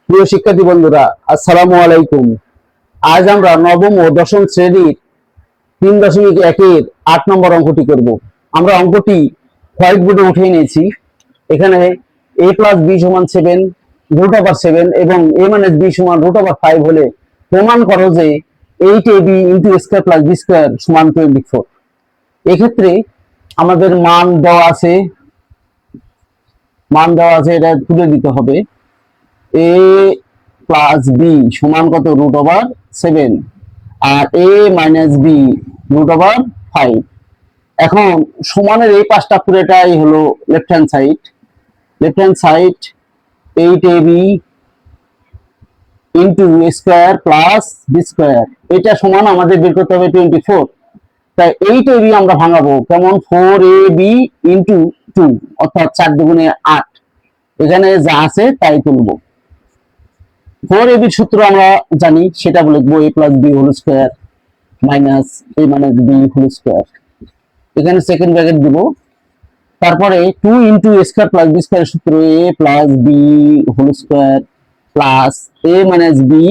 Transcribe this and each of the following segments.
প্রিয় শিক্ষার্থী বন্ধুরা, আসসালামু আলাইকুম। আজ আমরা নবম ও দশম শ্রেণীর 3.1-এর 8 নম্বর অঙ্কটি করব। আমরা অঙ্কটি হোয়াইট বোর্ডে উঠিয়ে নিয়েছি। এখানে a প্লাস বি সমান 7 √7 এবং a মাইনাস বি সমান √5 হলে প্রমাণ করো যে 8ab into square plus b square সমান 24। এক্ষেত্রে আমাদের মান দেওয়া আছে, এটা তুলে দিতে হবে। a প্লাস বি সমান কত? √7 আর a মাইনাস বি √5। এখন সমানের এই পাশটা পুরোটাই হলো left hand side 8ab into square plus b square, এটা সমান আমাদের বের করতে হবে 24। তাই 8ab আমরা ভাঙাবো কেমন? 4ab ইন্টু 2 অর্থাৎ 4 দুগুণে 8। এখানে যা আছে তাই তুলবো। 4ab সূত্র আমরা জানি, সেটা লিখবো a plus b whole square minus a minus b whole square. এখানে সেকেন্ড ব্র্যাকেট দিব, তারপরে 2 into square plus b square সূত্র a plus b whole square plus a minus b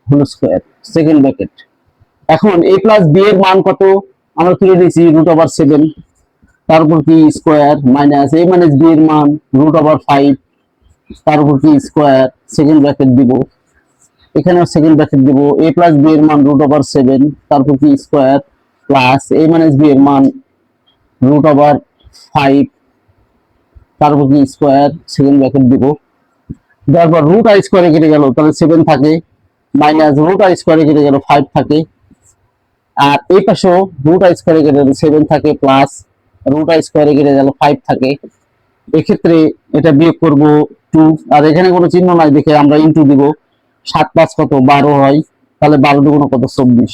whole square second bracket. এখন a plus b এর মান কত আমরা তুলে দিয়েছি? √7, তারপর কি square minus a minus b এর মান √5, তারপর কি স্কয়ার সেকেন্ড ব্র্যাকেট দিব। এখানে সেকেন্ড ব্র্যাকেট দিব, a প্লাস বি এর মান √7, তারপর কি square plus a minus b এর মান √5, তারপর কি স্কয়ার সেকেন্ড ব্র্যাকেট দিব। তারপর রুট আই স্কয়ারে কেটে গেল, তাহলে 7 থাকে, মাইনাস রুট আই স্কয়ারে কেটে গেল 5 থাকে, আর এই পাশেও রুট আই স্কয়ারে কেটে গেল 7 থাকে, প্লাস রুট আই স্কয়ারে কেটে গেল 5 থাকে। এক্ষেত্রে এটা বিয়োগ করব 2, আর এখানে কোনো চিহ্ন নাই দেখে আমরা ইনটু দিব। 7 5 কত? 12 হয়, তাহলে 12 দুগুণ কত? 24।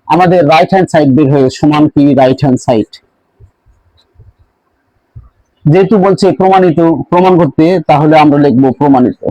আমাদের রাইট হ্যান্ড সাইড বের হয়ে সমান কি? Right hand side. যেহেতু বলছে প্রমাণ করতে, তাহলে আমরা লিখবো প্রমাণিত।